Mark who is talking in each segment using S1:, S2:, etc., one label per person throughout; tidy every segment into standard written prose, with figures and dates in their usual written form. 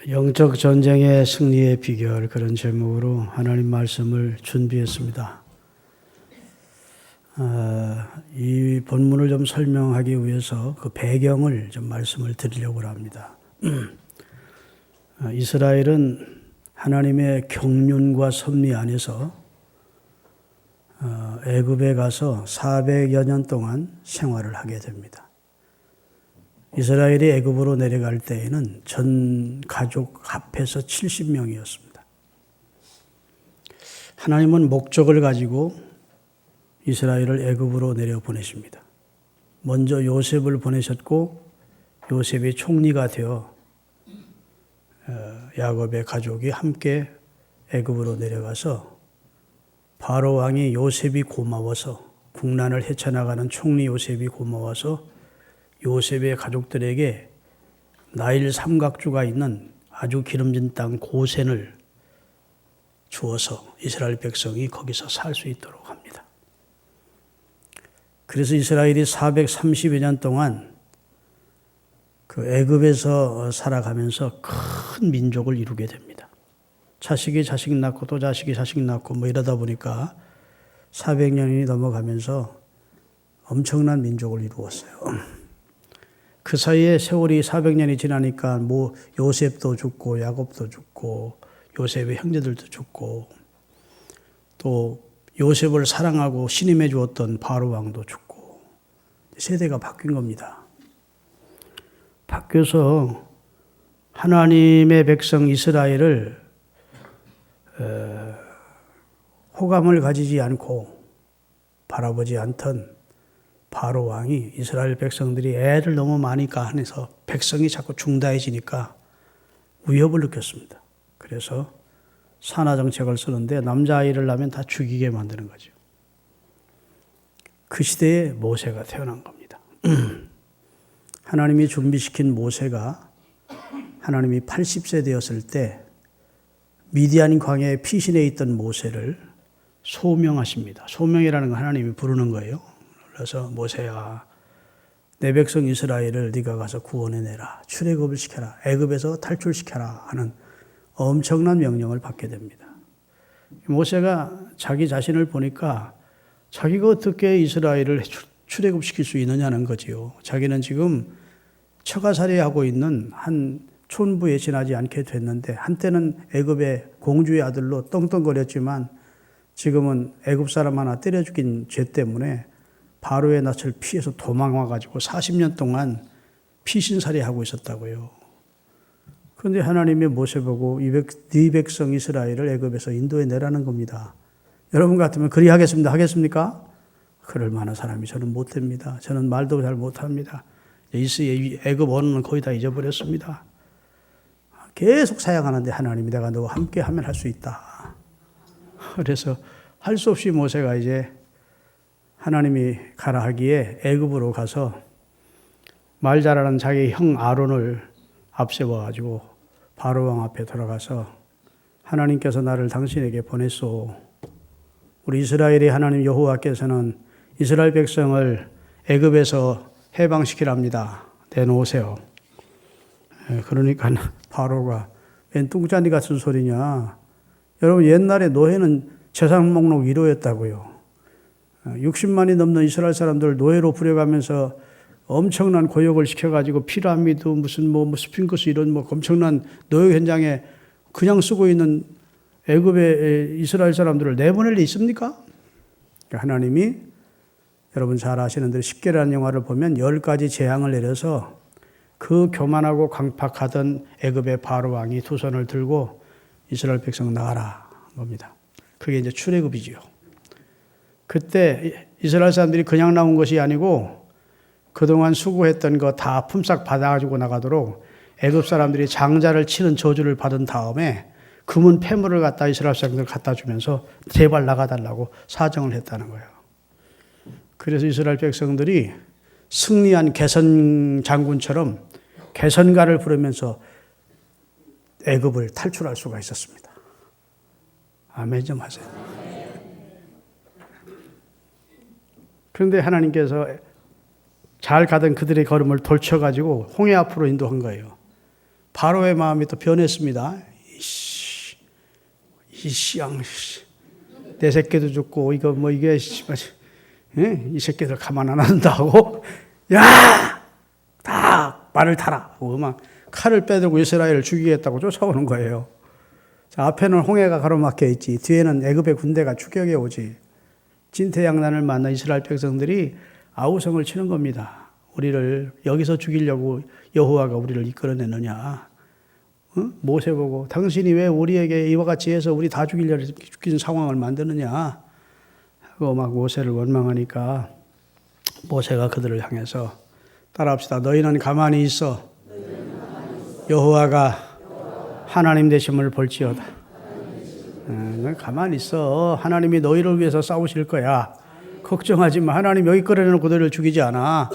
S1: 영적 전쟁의 승리의 비결, 그런 제목으로 하나님 말씀을 준비했습니다. 이 본문을 좀 설명하기 위해서 그 배경을 좀 말씀을 드리려고 합니다. 이스라엘은 하나님의 경륜과 섭리 안에서 애굽에 가서 400여 년 동안 생활을 하게 됩니다. 이스라엘이 애굽으로 내려갈 때에는 전 가족 합해서 70명이었습니다. 하나님은 목적을 가지고 이스라엘을 애굽으로 내려보내십니다. 먼저 요셉을 보내셨고 요셉이 총리가 되어 야곱의 가족이 함께 애굽으로 내려가서 바로 왕이 요셉이 고마워서 국난을 헤쳐나가는 총리 요셉이 고마워서 요셉의 가족들에게 나일 삼각주가 있는 아주 기름진 땅 고센을 주어서 이스라엘 백성이 거기서 살 수 있도록 합니다. 그래서 이스라엘이 430여 년 동안 그 애굽에서 살아가면서 큰 민족을 이루게 됩니다. 자식이 자식 낳고 또 자식이 자식 낳고 뭐 이러다 보니까 400년이 넘어가면서 엄청난 민족을 이루었어요. 그 사이에 세월이 400년이 지나니까 뭐 요셉도 죽고 야곱도 죽고 요셉의 형제들도 죽고 또 요셉을 사랑하고 신임해 주었던 바로 왕도 죽고 세대가 바뀐 겁니다. 바뀌어서 하나님의 백성 이스라엘을 호감을 가지지 않고 바라보지 않던 바로 왕이 이스라엘 백성들이 애를 너무 많이 가해서 백성이 자꾸 중다해지니까 위협을 느꼈습니다. 그래서 산하정책을 쓰는데 남자아이를 낳으면 다 죽이게 만드는 거죠. 그 시대에 모세가 태어난 겁니다. 하나님이 준비시킨 모세가 하나님이 80세 되었을 때 미디안 광야의 피신해 있던 모세를 소명하십니다. 소명이라는 건 하나님이 부르는 거예요. 그래서 모세야, 내 백성 이스라엘을 네가 가서 구원해내라. 출애굽을 시켜라. 애굽에서 탈출시켜라 하는 엄청난 명령을 받게 됩니다. 모세가 자기 자신을 보니까 자기가 어떻게 이스라엘을 출애굽시킬 수 있느냐는 거지요. 자기는 지금 처가살이하고 있는 한 촌부에 지나지 않게 됐는데 한때는 애굽의 공주의 아들로 떵떵거렸지만 지금은 애굽 사람 하나 때려 죽인 죄 때문에 바로의 낯을 피해서 도망와가지고 40년 동안 피신살이하고 있었다고요. 그런데 하나님이 모세 보고 네 백성 이스라엘을 애굽에서 인도해 내라는 겁니다. 여러분 같으면 그리하겠습니다. 하겠습니까? 그럴 만한 사람이 저는 못 됩니다. 저는 말도 잘 못합니다. 애굽 언어는 거의 다 잊어버렸습니다. 계속 사양하는데 하나님이 내가 너와 함께 하면 할 수 있다. 그래서 할 수 없이 모세가 이제 하나님이 가라 하기에 애굽으로 가서 말 잘하는 자기 형 아론을 앞세워가지고 바로 왕 앞에 돌아가서 하나님께서 나를 당신에게 보냈소. 우리 이스라엘의 하나님 여호와께서는 이스라엘 백성을 애굽에서 해방시키랍니다. 내놓으세요. 그러니까 바로가 웬 뚱짜니 같은 소리냐. 여러분 옛날에 노예는 재산 목록 1호였다고요. 60만이 넘는 이스라엘 사람들 노예로 부려가면서 엄청난 고역을 시켜가지고 피라미드 무슨 스핑크스 이런 엄청난 노예 현장에 그냥 쓰고 있는 애굽의 이스라엘 사람들을 내보낼 리 있습니까? 하나님이 여러분 잘 아시는 대로 십계라는 영화를 보면 10가지 재앙을 내려서 그 교만하고 강팍하던 애굽의 바로 왕이 두 손을 들고 이스라엘 백성 나가라 겁니다. 그게 이제 출애굽이지요. 그때 이스라엘 사람들이 그냥 나온 것이 아니고 그동안 수고했던 거 다 품삯 받아가지고 나가도록 애굽 사람들이 장자를 치는 저주를 받은 다음에 금은 폐물을 갖다 이스라엘 사람들 갖다 주면서 제발 나가달라고 사정을 했다는 거예요. 그래서 이스라엘 백성들이 승리한 개선 장군처럼 개선가를 부르면서 애굽을 탈출할 수가 있었습니다. 아멘 좀 하세요. 그런데 하나님께서 잘 가던 그들의 걸음을 돌쳐가지고 홍해 앞으로 인도한 거예요. 바로의 마음이 또 변했습니다. 내 새끼도 죽고 이거 뭐 이게 이 새끼들 가만 안 한다고 야! 다 말을 타라 하고 막 칼을 빼들고 이스라엘을 죽이겠다고 쫓아오는 거예요. 자, 앞에는 홍해가 가로막혀 있지, 뒤에는 애굽의 군대가 추격해 오지. 진퇴양난을 만난 이스라엘 백성들이 아우성을 치는 겁니다. 우리를 여기서 죽이려고 여호와가 우리를 이끌어내느냐. 모세 보고 당신이 왜 우리에게 이와 같이 해서 우리 다 죽이려고 죽이는 상황을 만드느냐 하고 막 모세를 원망하니까 모세가 그들을 향해서 따라합시다. 너희는 가만히 있어. 여호와가 하나님 되심을 볼지어다. 가만히 있어. 하나님이 너희를 위해서 싸우실 거야. 걱정하지 마. 하나님 여기 끌어내놓고 너희를 죽이지 않아.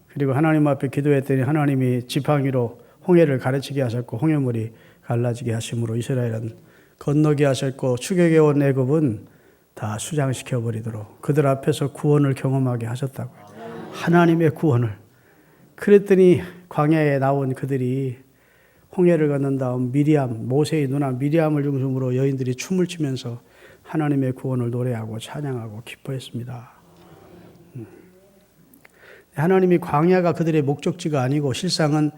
S1: 그리고 하나님 앞에 기도했더니 하나님이 지팡이로 홍해를 가르치게 하셨고 홍해물이 갈라지게 하심으로 이스라엘은 건너게 하셨고 추격해 온 애굽은 다 수장시켜 버리도록 그들 앞에서 구원을 경험하게 하셨다고요. 하나님의 구원을. 그랬더니 광야에 나온 그들이 홍해를 건넌 다음 모세의 누나 미리암을 중심으로 여인들이 춤을 추면서 하나님의 구원을 노래하고 찬양하고 기뻐했습니다. 하나님이 광야가 그들의 목적지가 아니고 실상은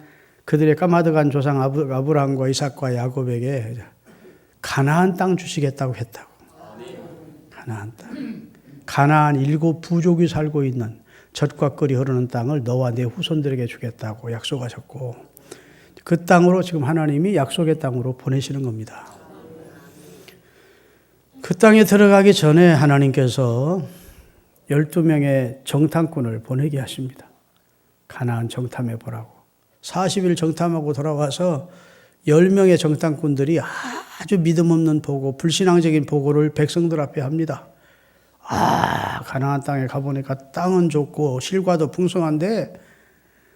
S1: 그들의 까마득한 조상 아브라함과 이삭과 야곱에게 가나안 땅 주시겠다고 했다고. 가나안 땅. 가나안 7 부족이 살고 있는 젖과 꿀이 흐르는 땅을 너와 내 후손들에게 주겠다고 약속하셨고 그 땅으로 지금 하나님이 약속의 땅으로 보내시는 겁니다. 그 땅에 들어가기 전에 하나님께서 12명의 정탐꾼을 보내게 하십니다. 가나안 정탐해 보라고. 40일 정탐하고 돌아와서 10명의 정탐꾼들이 아주 믿음 없는 보고, 불신앙적인 보고를 백성들 앞에 합니다. 가나안 땅에 가보니까 땅은 좋고 실과도 풍성한데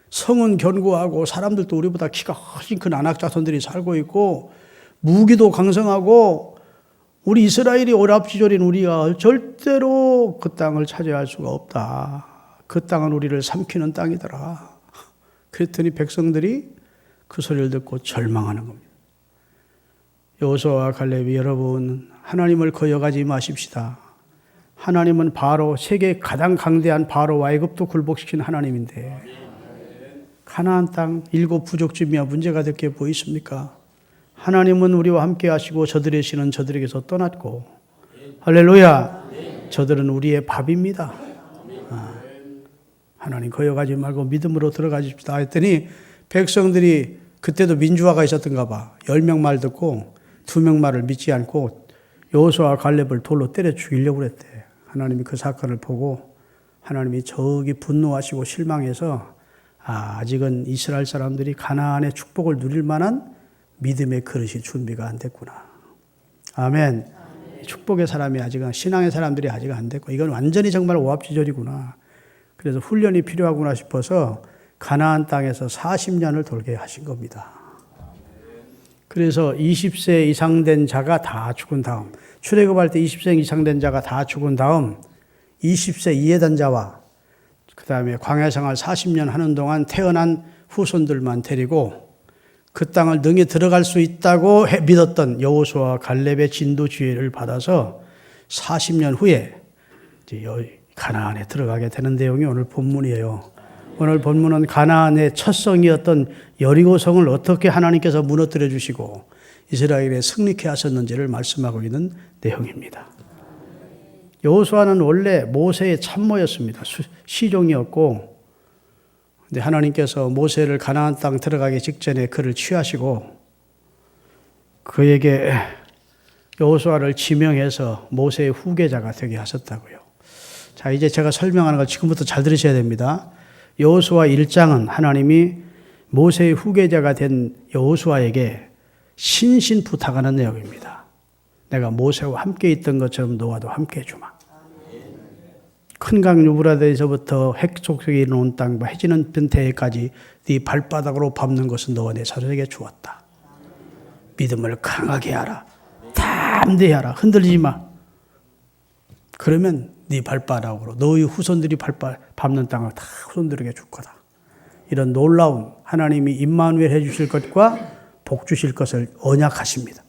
S1: 성은 견고하고 사람들도 우리보다 키가 훨씬 큰 안악자손들이 살고 있고 무기도 강성하고 우리 이스라엘이 오랍지졸인 우리가 절대로 그 땅을 차지할 수가 없다. 그 땅은 우리를 삼키는 땅이더라. 그랬더니 백성들이 그 소리를 듣고 절망하는 겁니다. 여호수아와 갈렙이 여러분 하나님을 거역하지 마십시다. 하나님은 바로 세계 가장 강대한 바로와 애굽도 굴복시킨 하나님인데 가나안 땅 7 부족쯤이야 문제가 될 게 뭐 있습니까? 하나님은 우리와 함께 하시고 저들의 신은 저들에게서 떠났고 할렐루야. 저들은 우리의 밥입니다. 하나님 거역하지 말고 믿음으로 들어가십시다 했더니 백성들이 그때도 민주화가 있었던가 봐. 10명 말 듣고 2명 말을 믿지 않고 여호수아와 갈렙을 돌로 때려 죽이려고 그랬대. 하나님이 그 사건을 보고 하나님이 저기 분노하시고 실망해서 아직은 이스라엘 사람들이 가나안의 축복을 누릴 만한 믿음의 그릇이 준비가 안 됐구나. 아멘. 축복의 사람이 아직은, 신앙의 사람들이 아직 안 됐고 이건 완전히 정말 오합지졸이구나. 그래서 훈련이 필요하구나 싶어서 가나안 땅에서 40년을 돌게 하신 겁니다. 그래서 20세 이상 된 자가 다 죽은 다음, 출애굽할 때 20세 이상 된 자가 다 죽은 다음 20세 이해 된 자와 그 다음에 광야 생활 40년 하는 동안 태어난 후손들만 데리고 그 땅을 능히 들어갈 수 있다고 믿었던 여호수아와 갈렙의 진도 지혜를 받아서 40년 후에 이제 가나안에 들어가게 되는 내용이 오늘 본문이에요. 오늘 본문은 가나안의 첫 성이었던 여리고성을 어떻게 하나님께서 무너뜨려 주시고 이스라엘에 승리케 하셨는지를 말씀하고 있는 내용입니다. 여호수아는 원래 모세의 참모였습니다. 시종이었고, 근데 하나님께서 모세를 가나안 땅 들어가기 직전에 그를 취하시고 그에게 여호수아를 지명해서 모세의 후계자가 되게 하셨다고요. 자, 이제 제가 설명하는 걸 지금부터 잘 들으셔야 됩니다. 여호수아 1장은 하나님이 모세의 후계자가 된 여호수아에게 신신 부탁하는 내용입니다. 내가 모세와 함께 있던 것처럼 너와도 함께 해주마. 큰 강 유브라데에서부터 핵속에 이르는 땅과 해지는 변태에까지 네 발바닥으로 밟는 것은 너와 내 자손에게 주었다. 믿음을 강하게 하라. 담대하라. 흔들리지 마. 그러면 네 발바닥으로 너희 후손들이 밟는 땅을 다 후손들에게 줄 거다. 이런 놀라운 하나님이 임마누엘 해주실 것과 복 주실 것을 언약하십니다.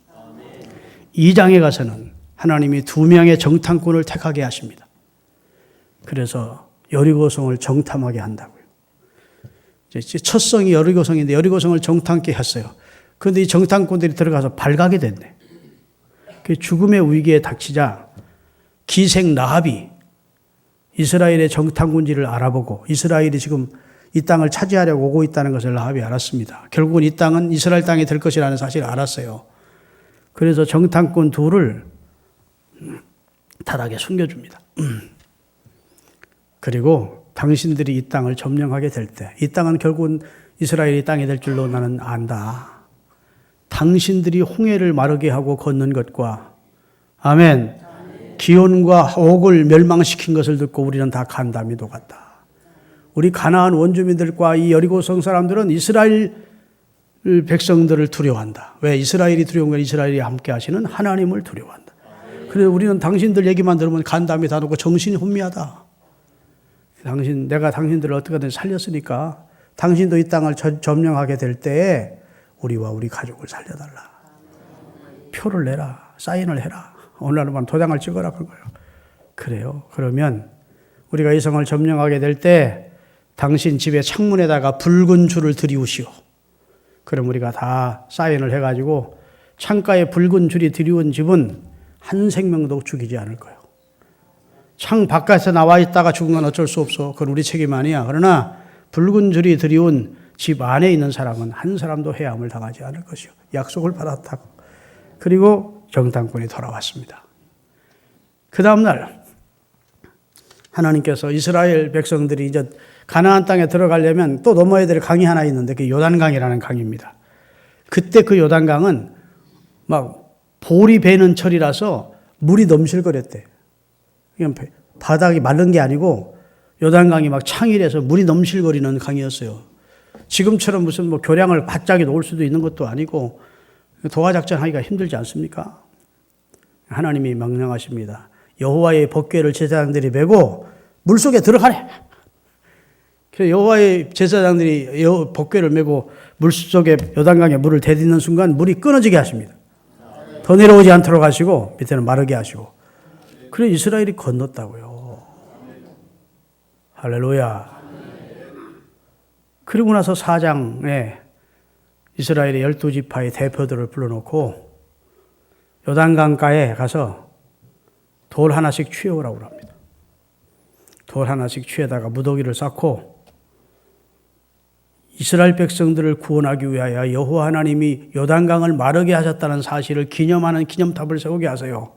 S1: 2장에 가서는 하나님이 2명의 정탐꾼을 택하게 하십니다. 그래서 여리고성을 정탐하게 한다고요. 첫 성이 여리고성인데 여리고성을 정탐케 했어요. 그런데 이 정탐꾼들이 들어가서 발각이 됐네. 그 죽음의 위기에 닥치자 기생 라합이 이스라엘의 정탐군지를 알아보고 이스라엘이 지금 이 땅을 차지하려고 오고 있다는 것을 라합이 알았습니다. 결국은 이 땅은 이스라엘 땅이 될 것이라는 사실을 알았어요. 그래서 정탐꾼 둘을 타락에 숨겨줍니다. 그리고 당신들이 이 땅을 점령하게 될 때, 이 땅은 결국은 이스라엘이 땅이 될 줄로 나는 안다. 당신들이 홍해를 마르게 하고 걷는 것과, 아멘, 기온과 옥을 멸망시킨 것을 듣고 우리는 다 간담이 녹았다. 우리 가나안 원주민들과 이 여리고성 사람들은 이스라엘 백성들을 두려워한다. 왜? 이스라엘이 두려운 건 이스라엘이 함께 하시는 하나님을 두려워한다. 그래서 우리는 당신들 얘기만 들으면 간담이 다 녹고 정신이 혼미하다. 내가 당신들을 어떻게든 살렸으니까 당신도 이 땅을 점령하게 될 때에 우리와 우리 가족을 살려달라. 표를 내라. 사인을 해라. 오늘날은 도장을 찍어라. 그거예요. 그래요. 그러면 우리가 이 성을 점령하게 될 때 당신 집의 창문에다가 붉은 줄을 들이우시오. 그럼 우리가 다 사인을 해가지고 창가에 붉은 줄이 들이운 집은 한 생명도 죽이지 않을 거예요. 창 바깥에 나와 있다가 죽은 건 어쩔 수 없어. 그건 우리 책임 아니야. 그러나 붉은 줄이 들이운 집 안에 있는 사람은 한 사람도 해함을 당하지 않을 것이요. 약속을 받았다고. 그리고 정탐꾼이 돌아왔습니다. 그 다음날 하나님께서 이스라엘 백성들이 이제 가나안 땅에 들어가려면 또 넘어야 될 강이 하나 있는데 그 요단강이라는 강입니다. 그때 그 요단강은 막 볼이 배는 철이라서 물이 넘실거렸대. 그냥 바닥이 마른 게 아니고 요단강이 막 창이라서 물이 넘실거리는 강이었어요. 지금처럼 무슨 뭐 교량을 바짝이 놓을 수도 있는 것도 아니고 도하작전 하기가 힘들지 않습니까? 하나님이 명령하십니다. 여호와의 법궤를 제사장들이 메고 물속에 들어가래. 그래서 여호와의 제사장들이 법궤를 메고 물속에 요단강에 물을 대딛는 순간 물이 끊어지게 하십니다. 더 내려오지 않도록 하시고 밑에는 마르게 하시고. 그래 이스라엘이 건넜다고요. 할렐루야. 그리고 나서 4장에 이스라엘의 12지파의 대표들을 불러놓고 요단강가에 가서 돌 하나씩 취해오라고 합니다. 돌 하나씩 취해다가 무더기를 쌓고 이스라엘 백성들을 구원하기 위하여 여호와 하나님이 요단강을 마르게 하셨다는 사실을 기념하는 기념탑을 세우게 하세요.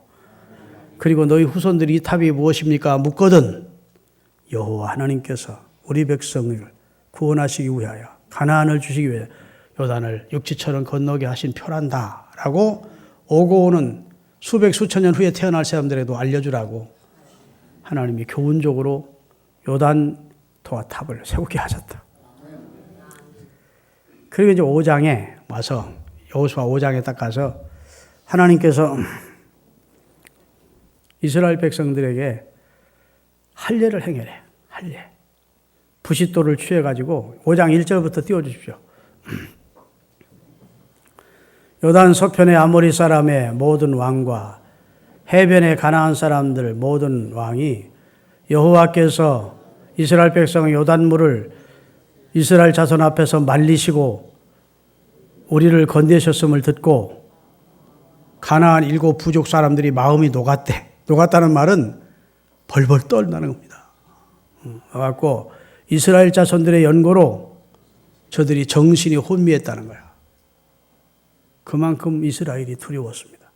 S1: 그리고 너희 후손들이 이 탑이 무엇입니까? 묻거든 여호와 하나님께서 우리 백성을 구원하시기 위하여 가나안을 주시기 위해 요단을 육지처럼 건너게 하신 표란다 라고 오고 오는 수백 수천 년 후에 태어날 사람들에도 알려주라고 하나님이 교훈적으로 요단도와 탑을 세우게 하셨다. 그리고 이제 5장에 와서 여호수아 5장에 딱 가서 하나님께서 이스라엘 백성들에게 할례를 행해래. 할례. 부싯돌을 취해가지고 5장 1절부터 띄워주십시오. 요단 서편의 아모리 사람의 모든 왕과 해변의 가나안 사람들 모든 왕이 여호와께서 이스라엘 백성의 요단물을 이스라엘 자손 앞에서 말리시고 우리를 건네셨음을 듣고 가나안 7 부족 사람들이 마음이 녹았대. 녹았다는 말은 벌벌 떨다는 겁니다. 그래갖고 이스라엘 자손들의 연고로 저들이 정신이 혼미했다는 거야. 그만큼 이스라엘이 두려웠습니다.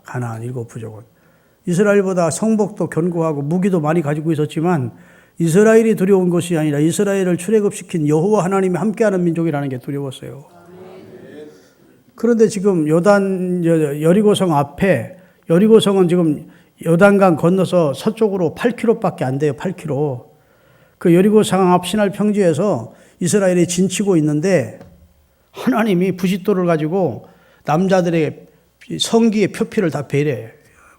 S1: 가나안 7 부족은. 이스라엘보다 성복도 견고하고 무기도 많이 가지고 있었지만 이스라엘이 두려운 것이 아니라 이스라엘을 출애굽시킨 여호와 하나님이 함께하는 민족이라는 게 두려웠어요. 그런데 지금 요단 여리고성 앞에 여리고성은 지금 요단강 건너서 서쪽으로 8km밖에 안 돼요. 8km. 그 여리고성 앞 시날 평지에서 이스라엘이 진치고 있는데 하나님이 부싯돌을 가지고 남자들의 성기의 표피를 다 베려요.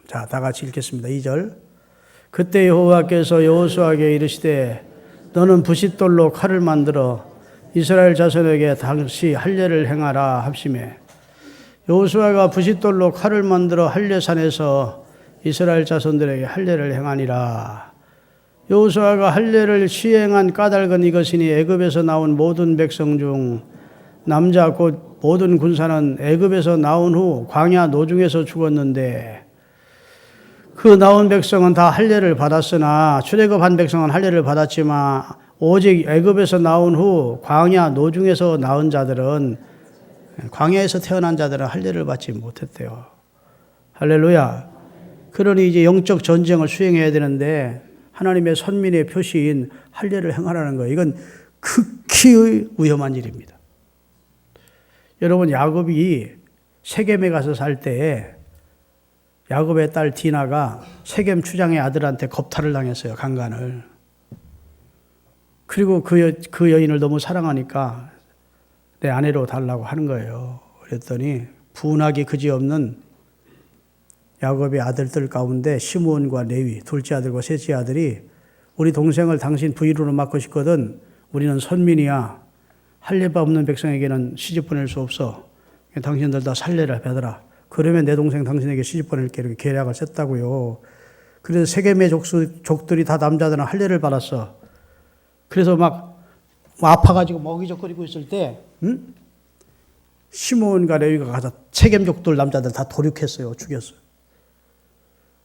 S1: 자, 다 같이 읽겠습니다. 2절. 그때 여호와께서 여호수아에게 이르시되 너는 부싯돌로 칼을 만들어 이스라엘 자손에게 당시 할례를 행하라 합심해 여호수아가 부싯돌로 칼을 만들어 할례산에서 이스라엘 자손들에게 할례를 행하니라. 여호수아가 할례를 시행한 까닭은 이것이니 애굽에서 나온 모든 백성 중 남자 곧 모든 군사는 애굽에서 나온 후 광야 노중에서 죽었는데 그 나온 백성은 다 할례를 받았으나 출애굽한 백성은 할례를 받았지만 오직 애굽에서 나온 후 광야 노중에서 나온 자들은 광야에서 태어난 자들은 할례를 받지 못했대요. 할렐루야. 그러니 이제 영적 전쟁을 수행해야 되는데 하나님의 선민의 표시인 할례를 행하라는 거예요. 이건 극히 위험한 일입니다. 여러분, 야곱이 세겜에 가서 살 때 야곱의 딸 디나가 세겜 추장의 아들한테 겁탈을 당했어요. 강간을. 그리고 그 여인을 너무 사랑하니까 내 아내로 달라고 하는 거예요. 그랬더니 분하기 그지없는 야곱의 아들들 가운데 시므온과 레위, 둘째 아들과 셋째 아들이 우리 동생을 당신 부인으로 맡고 싶거든. 우리는 선민이야. 할례바 없는 백성에게는 시집 보낼 수 없어. 당신들 다 살례를 받아라. 그러면 내 동생 당신에게 시집 보낼게. 이렇게 계략을 셌다고요. 그래서 세겜의 족들이 다 남자들은 할례를 받았어. 그래서 막 아파가지고 먹이적거리고 있을 때 시므온과 레위가 가서 세겜 족들 남자들 다 도륙했어요. 죽였어요.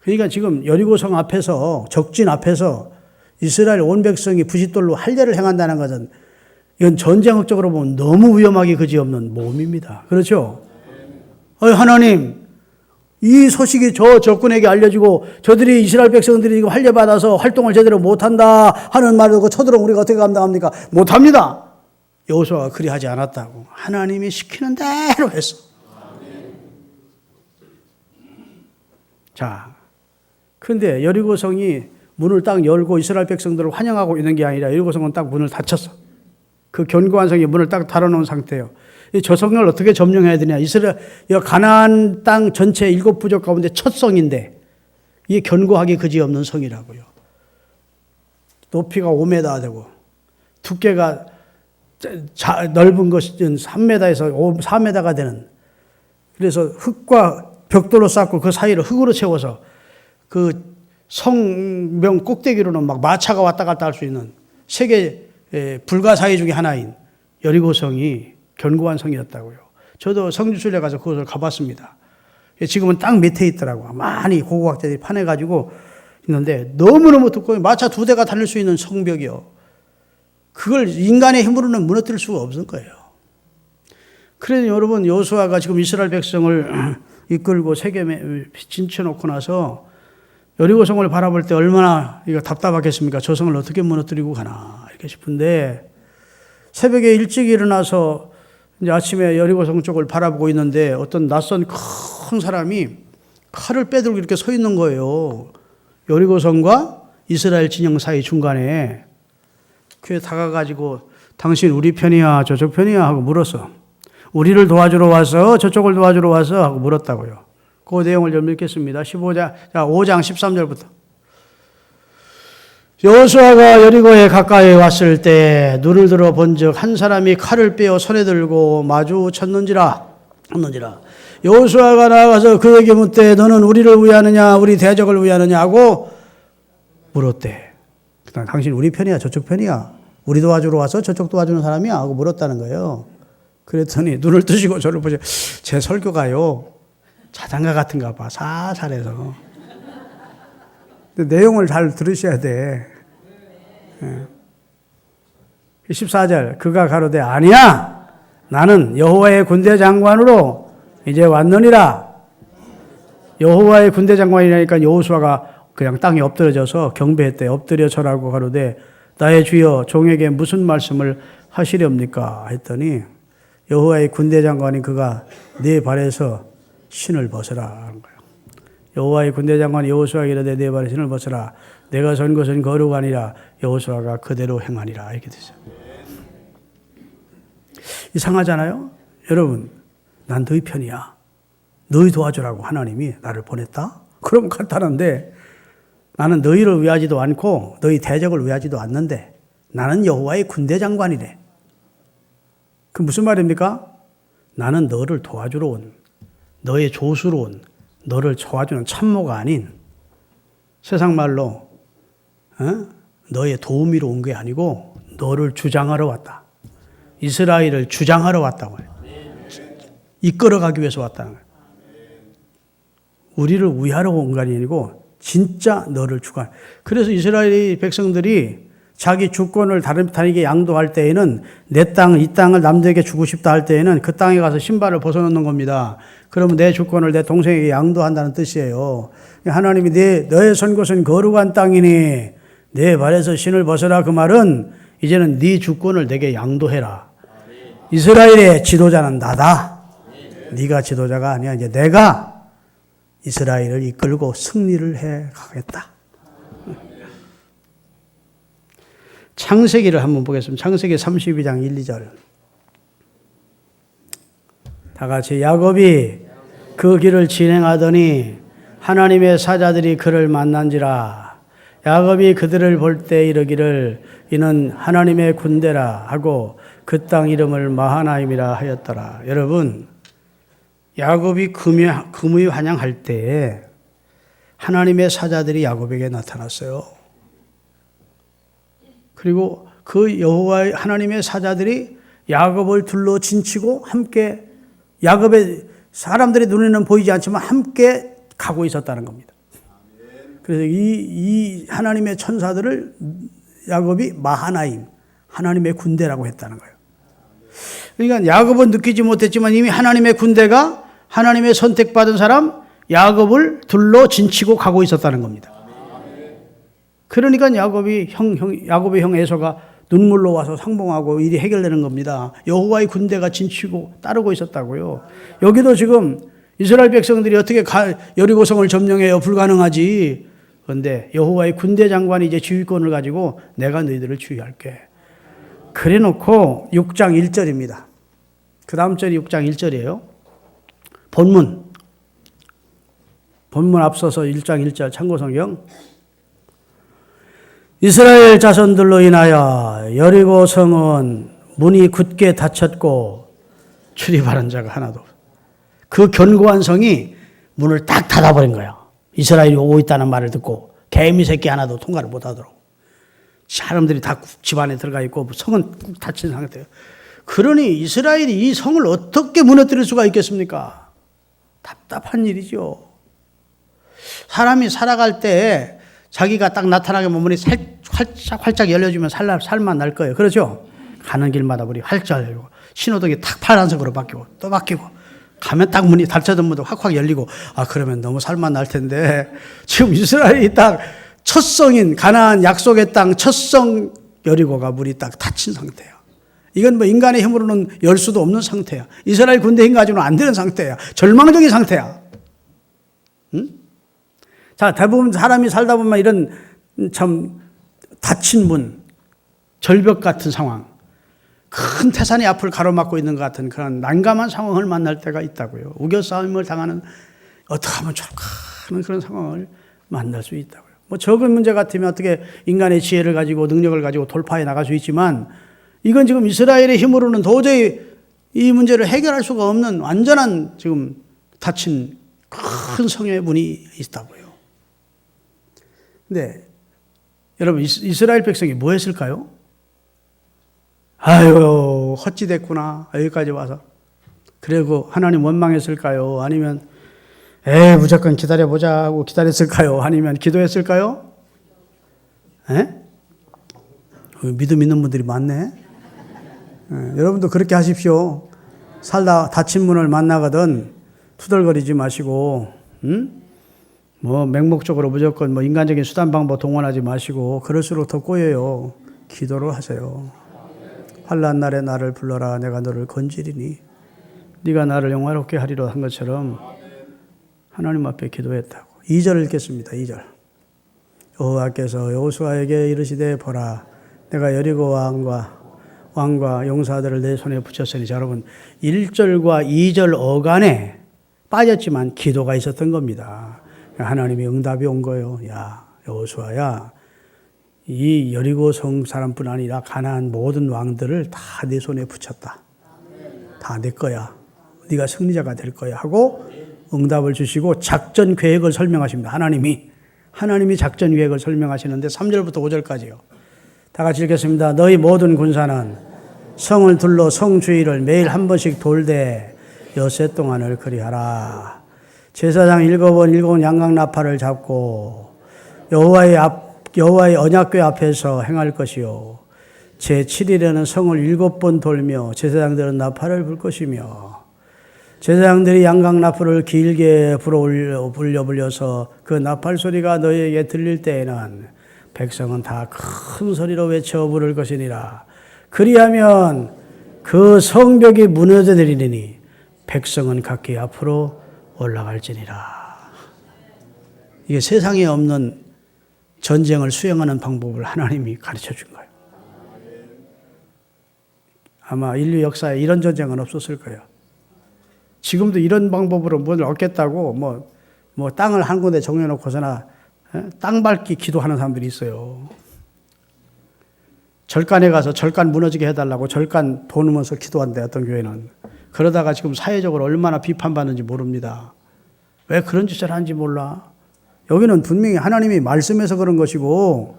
S1: 그러니까 지금 여리고성 앞에서 적진 앞에서 이스라엘 온 백성이 부싯돌로 할례를 행한다는 것은 이건 전쟁학적으로 보면 너무 위험하기 그지없는 모험입니다. 그렇죠? 하나님, 이 소식이 저 적군에게 알려지고 저들이 이스라엘 백성들이 지금 할례 받아서 활동을 제대로 못한다 하는 말을 듣고 쳐들어오면 우리가 어떻게 감당합니까? 못합니다. 여호수아가 그리하지 않았다고. 하나님이 시키는 대로 했어. 자, 그런데 여리고성이 문을 딱 열고 이스라엘 백성들을 환영하고 있는 게 아니라 여리고성은 딱 문을 닫혔어. 그 견고한 성이 문을 딱 닫아놓은 상태예요. 저 성을 어떻게 점령해야 되냐. 이스라엘, 가나안 땅 전체 7부족 가운데 첫 성인데 이게 견고하기 그지없는 성이라고요. 높이가 5m 되고 두께가 넓은 것은 3m에서 4m가 되는, 그래서 흙과 벽돌로 쌓고 그 사이를 흙으로 채워서 그 성명 꼭대기로는 막 마차가 왔다 갔다 할 수 있는 세계 불가사의 중에 하나인 여리고성이 견고한 성이었다고요. 저도 성지순례 가서 그것을 가봤습니다. 지금은 땅 밑에 있더라고요. 많이 고고학자들이 파내가지고 있는데 너무너무 두꺼워 마차 2대가 달릴 수 있는 성벽이요. 그걸 인간의 힘으로는 무너뜨릴 수가 없을 거예요. 그래서 여러분, 여호수아가 지금 이스라엘 백성을 이끌고 세겜에 진쳐놓고 나서 여리고성을 바라볼 때 얼마나 이거 답답하겠습니까? 저 성을 어떻게 무너뜨리고 가나 이렇게 싶은데, 새벽에 일찍 일어나서 이제 아침에 여리고성 쪽을 바라보고 있는데 어떤 낯선 큰 사람이 칼을 빼들고 이렇게 서 있는 거예요. 여리고성과 이스라엘 진영 사이 중간에. 그에 다가가지고 당신 우리 편이야 저쪽 편이야 하고 물었어. 우리를 도와주러 와서 저쪽을 도와주러 와서 하고 물었다고요. 그 내용을 좀 읽겠습니다. 5장 13절부터. 여호수아가 여리고에 가까이 왔을 때 눈을 들어 본즉 한 사람이 칼을 빼어 손에 들고 마주쳤는지라. 여호수아가 나가서 그에게 묻되 너는 우리를 위하느냐 우리 대적을 위하느냐 하고 물었대. 당신 우리 편이야 저쪽 편이야 우리 도와주러 와서 저쪽 도와주는 사람이야 하고 물었다는 거예요. 그랬더니 눈을 뜨시고 저를 보시고 제 설교가요 자장가 같은가 봐. 살살해서. 근데 내용을 잘 들으셔야 돼. 14절 그가 가로되 아니야 나는 여호와의 군대 장관으로 이제 왔느니라. 여호와의 군대 장관이라니까 여호수아가 그냥 땅에 엎드려져서 경배했대. 엎드려 절하고 가로되 나의 주여 종에게 무슨 말씀을 하시렵니까 했더니 여호와의 군대 장관이 그가 네 발에서 신을 벗으라 하는 거예요. 여호와의 군대 장관이 여호수아에게 이르되 네 발에 신을 벗으라. 내가 선 것은 거룩 아니라 여호수아가 그대로 행하니라. 이렇게 되죠. 이상하잖아요. 여러분, 난 너희 편이야. 너희 도와주라고 하나님이 나를 보냈다? 그럼 간단한데 나는 너희를 위하지도 않고 너희 대적을 위하지도 않는데 나는 여호와의 군대 장관이래. 그 무슨 말입니까? 나는 너를 도와주러 온, 너의 조수로 온, 너를 도와주는 참모가 아닌 세상 말로 너의 도우미로 온 게 아니고 너를 주장하러 왔다. 이스라엘을 주장하러 왔다고 해요. 이끌어가기 위해서 왔다는 거예요. 우리를 위하러 온 게 아니고 진짜 너를 주관. 그래서 이스라엘 백성들이 자기 주권을 다른 타에게 양도할 때에는 내 땅, 이 땅을 남들에게 주고 싶다 할 때에는 그 땅에 가서 신발을 벗어놓는 겁니다. 그러면 내 주권을 내 동생에게 양도한다는 뜻이에요. 하나님이 너의 선 곳은 거룩한 땅이니 내 발에서 신을 벗어라. 그 말은 이제는 네 주권을 내게 양도해라. 이스라엘의 지도자는 나다. 네가 지도자가 아니야. 이제 내가 이스라엘을 이끌고 승리를 해 가겠다. 창세기를 한번 보겠습니다. 창세기 32장 1, 2절. 다 같이 야곱이 그 길을 진행하더니 하나님의 사자들이 그를 만난지라. 야곱이 그들을 볼 때 이르기를 이는 하나님의 군대라 하고 그 땅 이름을 마하나임이라 하였더라. 여러분, 야곱이 금의 환영할 때에 하나님의 사자들이 야곱에게 나타났어요. 그리고 그 여호와의 하나님의 사자들이 야곱을 둘러 진치고 함께 야곱의 사람들의 눈에는 보이지 않지만 함께 가고 있었다는 겁니다. 그래서 이 하나님의 천사들을 야곱이 마하나임, 하나님의 군대라고 했다는 거예요. 그러니까 야곱은 느끼지 못했지만 이미 하나님의 군대가 하나님의 선택받은 사람 야곱을 둘러 진치고 가고 있었다는 겁니다. 그러니까 야곱의 형 에서가 눈물로 와서 상봉하고 일이 해결되는 겁니다. 여호와의 군대가 진치고 따르고 있었다고요. 여기도 지금 이스라엘 백성들이 어떻게 여리고성을 점령해요? 불가능하지. 그런데 여호와의 군대 장관이 이제 지휘권을 가지고 내가 너희들을 주의할게. 그래 놓고 6장 1절입니다. 그 다음 절이 6장 1절이에요. 본문 앞서서 1장 1절 참고성경. 이스라엘 자손들로 인하여 여리고 성은 문이 굳게 닫혔고 출입하는 자가 하나도 없어. 그 견고한 성이 문을 딱 닫아버린 거야. 이스라엘이 오고 있다는 말을 듣고 개미 새끼 하나도 통과를 못하도록. 사람들이 다 집 안에 들어가 있고 성은 꾹 닫힌 상태예요. 그러니 이스라엘이 이 성을 어떻게 무너뜨릴 수가 있겠습니까? 답답한 일이죠. 사람이 살아갈 때 자기가 딱 나타나게 몸이 활짝 열려주면 살만 날 거예요. 그렇죠? 가는 길마다 문이 활짝 열리고 신호등이 탁 파란색으로 바뀌고 또 바뀌고 가면 딱 문이 닫혀던 문도 확확 열리고 그러면 너무 살만 날 텐데 지금 이스라엘이 딱 첫 성인 가나안 약속의 땅 첫 성 여리고가 문이 딱 닫힌 상태야. 이건 뭐 인간의 힘으로는 열 수도 없는 상태야. 이스라엘 군대 힘 가지고는 안 되는 상태야. 절망적인 상태야. 응? 자, 대부분 사람이 살다 보면 이런 참 닫힌 문, 절벽 같은 상황, 큰 태산이 앞을 가로막고 있는 것 같은 그런 난감한 상황을 만날 때가 있다고요. 우겨싸움을 당하는 어떻게 하면 좋을까 하는 그런 상황을 만날 수 있다고요. 뭐 적은 문제 같으면 어떻게 인간의 지혜를 가지고 능력을 가지고 돌파해 나갈 수 있지만 이건 지금 이스라엘의 힘으로는 도저히 이 문제를 해결할 수가 없는 완전한 지금 닫힌 큰 성의 문이 있다고요. 근데 여러분 이스라엘 백성이 뭐 했을까요? 아유 헛짓했구나 여기까지 와서. 그리고 하나님 원망했을까요? 아니면 무조건 기다려보자 하고 기다렸을까요? 아니면 기도했을까요? 믿음 있는 분들이 많네. 여러분도 그렇게 하십시오. 살다 닫힌 문을 만나거든 투덜거리지 마시고 뭐 맹목적으로 무조건 뭐 인간적인 수단 방법 동원하지 마시고 그럴수록 더 꼬여요. 기도를 하세요. 환난 날에 나를 불러라 내가 너를 건지리니 네가 나를 영화롭게 하리라 한 것처럼 하나님 앞에 기도했다고. 2절 읽겠습니다. 2절. 여호와께서 여호수아에게 이르시되 보라 내가 여리고 왕과 용사들을 내 손에 붙였으니. 자, 여러분 1절과 2절 어간에 빠졌지만 기도가 있었던 겁니다. 하나님이 응답이 온 거예요. 야 여호수아야 이 여리고 성 사람뿐 아니라 가나안 모든 왕들을 다 내 손에 붙였다. 다 내 거야. 네가 승리자가 될 거야 하고 응답을 주시고 작전 계획을 설명하십니다. 하나님이 작전 계획을 설명하시는데 3절부터 5절까지요. 다 같이 읽겠습니다. 너희 모든 군사는 성을 둘러 성 주위를 매일 한 번씩 돌되 엿새 동안을 그리하라. 제사장 7번 양각 나팔을 잡고 여호와의 언약궤 앞에서 행할 것이요 제7일에는 성을 7번 돌며 제사장들은 나팔을 불 것이며 제사장들이 양각 나팔을 길게 불려서 그 나팔 소리가 너희에게 들릴 때에는 백성은 다 큰 소리로 외쳐 부를 것이니라. 그리하면 그 성벽이 무너져 내리니 백성은 각기 앞으로 올라갈지니라. 이게 세상에 없는 전쟁을 수행하는 방법을 하나님이 가르쳐 준 거예요. 아마 인류 역사에 이런 전쟁은 없었을 거예요. 지금도 이런 방법으로 뭘 얻겠다고 뭐 땅을 한 군데 정해놓고서나 땅 밟기 기도하는 사람들이 있어요. 절간에 가서 절간 무너지게 해달라고 절간 보면서 기도한대, 어떤 교회는. 그러다가 지금 사회적으로 얼마나 비판받는지 모릅니다. 왜 그런 짓을 하는지 몰라. 여기는 분명히 하나님이 말씀해서 그런 것이고,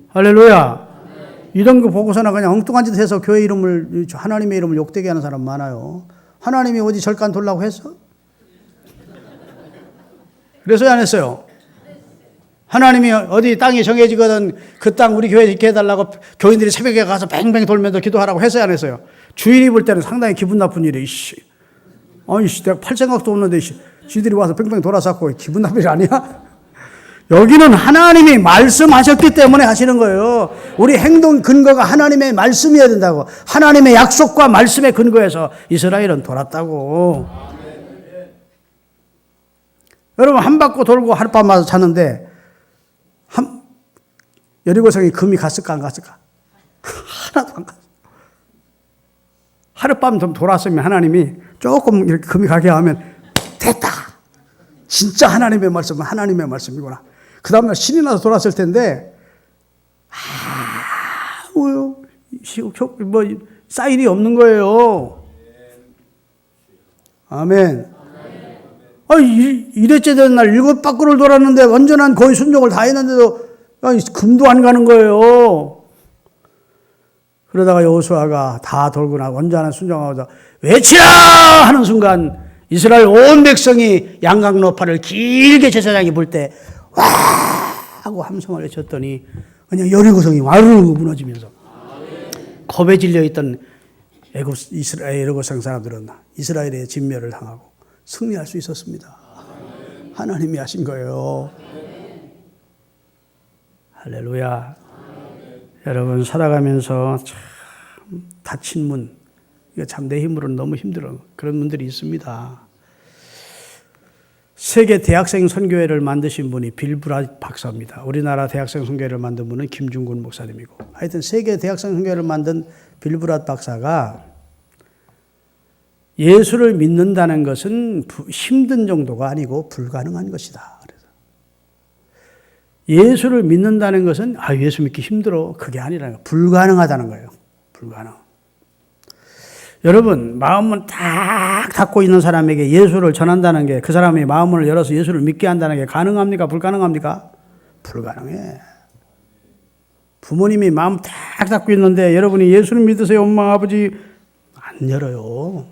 S1: 할렐루야. 이런 거 보고서나 그냥 엉뚱한 짓 해서 교회 이름을, 하나님의 이름을 욕되게 하는 사람 많아요. 하나님이 어디 절간 돌라고 했어? 그래서야 안 했어요. 하나님이 어디 땅이 정해지거든 그 땅 우리 교회에 있게 해달라고 교인들이 새벽에 가서 뱅뱅 돌면서 기도하라고 했어야 안 했어요. 주일이 볼 때는 상당히 기분 나쁜 일이에요. 내가 팔 생각도 없는데 지들이 와서 뱅뱅 돌아서고 기분 나쁜 일 아니야? 여기는 하나님이 말씀하셨기 때문에 하시는 거예요. 우리 행동 근거가 하나님의 말씀이어야 된다고. 하나님의 약속과 말씀의 근거에서 이스라엘은 돌았다고. 여러분, 한 바퀴 돌고 하룻밤마다 잤는데 여리고성이 금이 갔을까 안 갔을까? 하나도 안 갔어. 하룻밤 좀 돌았으면 하나님이 조금 이렇게 금이 가게 하면 됐다. 진짜 하나님의 말씀은 하나님의 말씀이구나. 그 다음날 신이 나서 돌았을 텐데 사인이 없는 거예요. 아멘. 이랬째 되는 날 7바퀴를 돌았는데 완전한 거의 순종을 다 했는데도 금도 안 가는 거예요. 그러다가 여호수아가 다 돌고 나고 완전한 순종하고 외치라 하는 순간 이스라엘 온 백성이 양각 나팔을 길게 제사장이 불 때 와 하고 함성을 외쳤더니 그냥 여리고성이 와르르 무너지면서 겁에 질려 있던 이스라엘 여리고성 사람들은 이스라엘의 진멸을 당하고 승리할 수 있었습니다. 하나님이 하신 거예요. 할렐루야. 여러분, 살아가면서 참 닫힌 문, 이거 참 내 힘으로는 너무 힘들어. 그런 분들이 있습니다. 세계 대학생 선교회를 만드신 분이 빌브랏 박사입니다. 우리나라 대학생 선교회를 만든 분은 김중근 목사님이고. 하여튼 세계 대학생 선교회를 만든 빌브랏 박사가 예수를 믿는다는 것은 힘든 정도가 아니고 불가능한 것이다. 예수를 믿는다는 것은 예수 믿기 힘들어. 그게 아니라 불가능하다는 거예요. 불가능. 여러분, 마음은 딱 닫고 있는 사람에게 예수를 전한다는 게 그 사람이 마음을 열어서 예수를 믿게 한다는 게 가능합니까? 불가능합니까? 불가능해. 부모님이 마음 딱 닫고 있는데 여러분이 예수를 믿으세요, 엄마, 아버지. 안 열어요.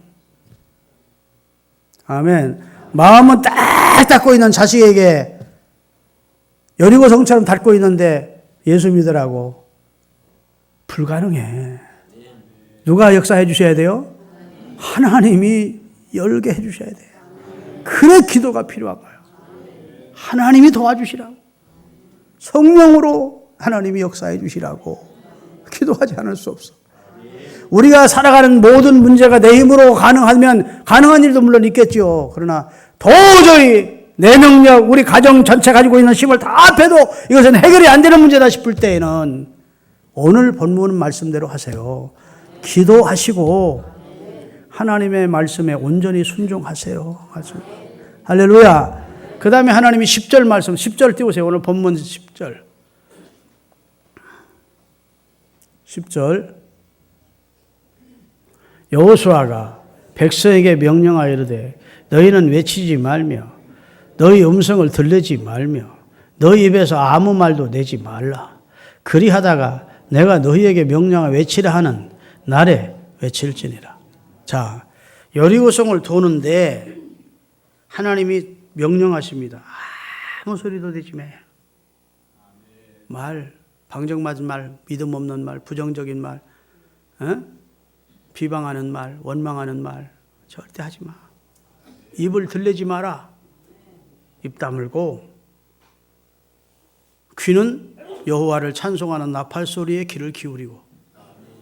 S1: 아멘. 마음은 딱 닫고 있는 자식에게 여리고성처럼 닫고 있는데 예수 믿으라고. 불가능해. 누가 역사해 주셔야 돼요? 하나님이 열게 해 주셔야 돼요. 그래 기도가 필요한 거예요. 하나님이 도와주시라고. 성령으로 하나님이 역사해 주시라고. 기도하지 않을 수 없어. 우리가 살아가는 모든 문제가 내 힘으로 가능하면 가능한 일도 물론 있겠죠. 그러나 도저히 내 능력, 우리 가정 전체 가지고 있는 힘을 다 합해도 이것은 해결이 안 되는 문제다 싶을 때에는 오늘 본문 말씀대로 하세요. 기도하시고 하나님의 말씀에 온전히 순종하세요. 할렐루야. 그 다음에 하나님이 10절 말씀, 10절 띄우세요. 오늘 본문 10절. 10절. 여호수아가 백성에게 명령하여 이르되 너희는 외치지 말며 너희 음성을 들리지 말며 너희 입에서 아무 말도 내지 말라. 그리하다가 내가 너희에게 명령하여 외치라 하는 날에 외칠지니라. 자, 여리고성을 도는데 하나님이 명령하십니다. 아무 소리도 내지 마. 방정맞은 말, 믿음 없는 말, 부정적인 말, 비방하는 말, 원망하는 말 절대 하지 마. 입을 들리지 마라. 입 다물고 귀는 여호와를 찬송하는 나팔 소리에 귀를 기울이고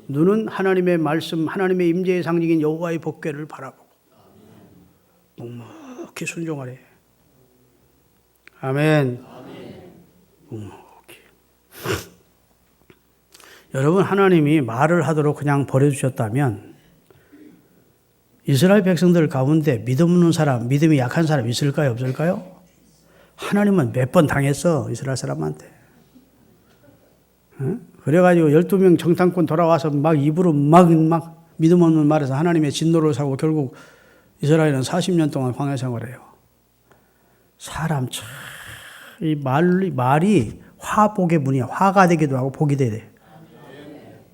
S1: 눈은 하나님의 말씀, 하나님의 임재의 상징인 여호와의 복궤를 바라보고 묵묵히 순종하래. 아멘. 묵묵히. 여러분, 하나님이 말을 하도록 그냥 버려주셨다면 이스라엘 백성들 가운데 믿음 없는 사람, 믿음이 약한 사람 있을까요? 없을까요? 하나님은 몇 번 당했어, 이스라엘 사람한테. 그래가지고 12명 정탐꾼 돌아와서 막 입으로 막 믿음 없는 말에서 하나님의 진노를 사고 결국 이스라엘은 40년 동안 광야 생활해요. 사람 참, 이 말이 화복의 문이야. 화가 되기도 하고 복이 되대.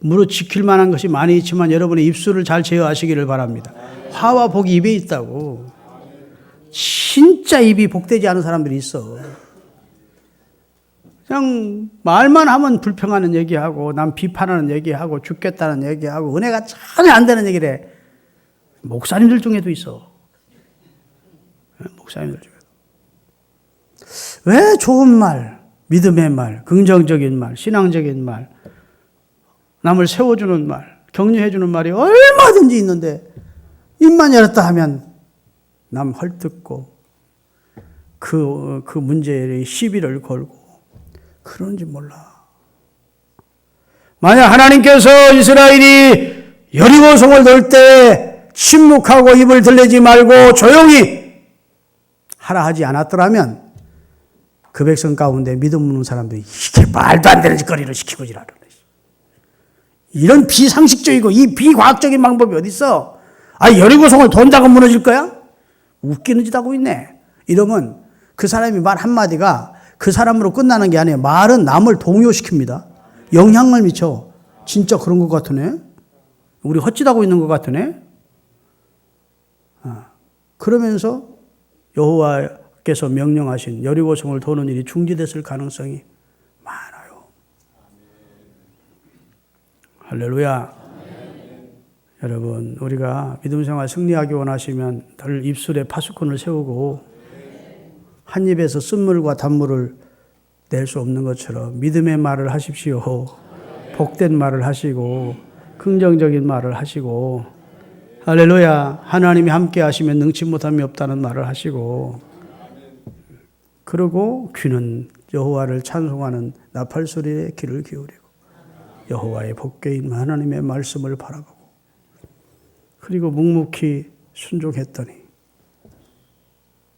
S1: 무릇 지킬 만한 것이 많이 있지만 여러분의 입술을 잘 제어하시기를 바랍니다. 화와 복이 입에 있다고. 진짜 입이 복되지 않은 사람들이 있어. 그냥 말만 하면 불평하는 얘기하고 남 비판하는 얘기하고 죽겠다는 얘기하고 은혜가 전혀 안 되는 얘기를 해. 목사님들 중에도 있어. 목사님들 중에도. 왜 좋은 말, 믿음의 말, 긍정적인 말, 신앙적인 말, 남을 세워주는 말, 격려해주는 말이 얼마든지 있는데 입만 열었다 하면 남 헐뜯고 그 문제에 시비를 걸고 그런지 몰라. 만약 하나님께서 이스라엘이 여리고성을 돌 때 침묵하고 입을 들리지 말고 조용히 하라 하지 않았더라면 그 백성 가운데 믿음 없는 사람들이 이게 말도 안 되는 짓거리를 시키고 지라는 거지. 이런 비상식적이고 이 비과학적인 방법이 어디 있어? 여리고성을 돈다고 무너질 거야? 웃기는 짓 하고 있네. 이러면 그 사람이 말 한마디가 그 사람으로 끝나는 게 아니에요. 말은 남을 동요시킵니다. 영향을 미쳐. 진짜 그런 것 같으네. 우리 헛짓하고 있는 것 같으네. 그러면서 여호와께서 명령하신 여리고성을 도는 일이 중지됐을 가능성이 많아요. 할렐루야. 여러분, 우리가 믿음 생활 승리하기 원하시면 늘 입술에 파수꾼을 세우고 한 입에서 쓴물과 단물을 낼 수 없는 것처럼 믿음의 말을 하십시오. 복된 말을 하시고 긍정적인 말을 하시고 할렐루야. 하나님이 함께 하시면 능치 못함이 없다는 말을 하시고 그리고 귀는 여호와를 찬송하는 나팔 소리에 귀를 기울이고 여호와의 복궤인 하나님의 말씀을 바라보고 그리고 묵묵히 순종했더니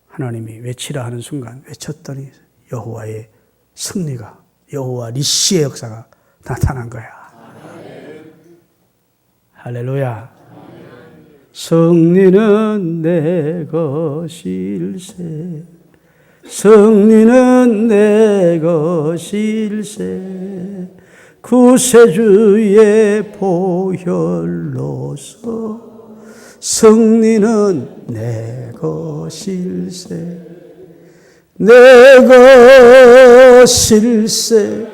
S1: 하나님이 외치라 하는 순간 외쳤더니 여호와의 승리가 여호와 니시의 역사가 나타난 거야. 할렐루야. 승리는 내 것일세. 승리는 내 것일세. 구세주의 보혈로서 승리는 내 것일세. 내 것일세.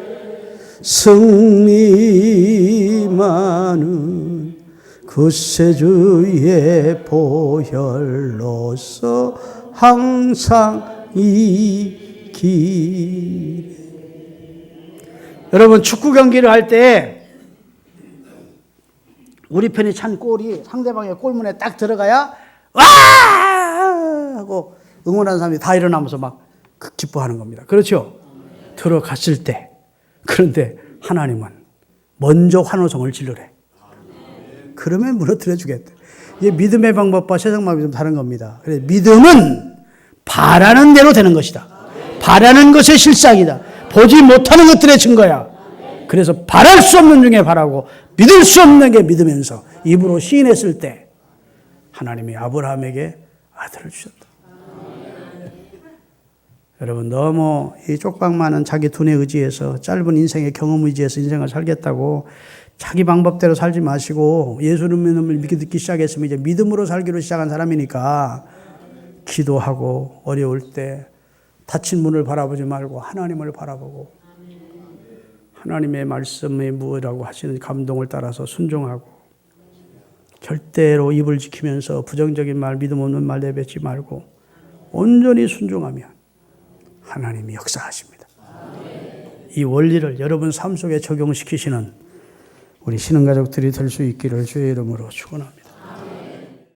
S1: 승리만은 구세주의 보혈로서 항상 이기네. 여러분, 축구 경기를 할 때 우리 편이 찬 골이 상대방의 골문에 딱 들어가야 와 하고 응원하는 사람들이 다 일어나면서 막 기뻐하는 겁니다. 그렇죠? 들어갔을 때. 그런데 하나님은 먼저 환호성을 지르래. 그러면 무너뜨려 주겠대. 이게 믿음의 방법과 세상 방법이 좀 다른 겁니다. 그래서 믿음은 바라는 대로 되는 것이다. 바라는 것의 실상이다. 보지 못하는 것들의 증거야. 그래서 바랄 수 없는 중에 바라고 믿을 수 없는 게 믿으면서 입으로 시인했을 때 하나님이 아브라함에게 아들을 주셨다. 여러분 너무 이 쪽박 많은 자기 돈에 의지해서 짧은 인생의 경험 의지해서 인생을 살겠다고 자기 방법대로 살지 마시고 예수님을 믿기 시작했으면 이제 믿음으로 살기로 시작한 사람이니까 기도하고 어려울 때 닫힌 문을 바라보지 말고 하나님을 바라보고 하나님의 말씀이 무엇이라고 하시는 감동을 따라서 순종하고 절대로 입을 지키면서 부정적인 말, 믿음 없는 말 내뱉지 말고 온전히 순종하면 하나님이 역사하십니다. 이 원리를 여러분 삶 속에 적용시키시는 우리 신앙가족들이 될 수 있기를 주의 이름으로 축원합니다.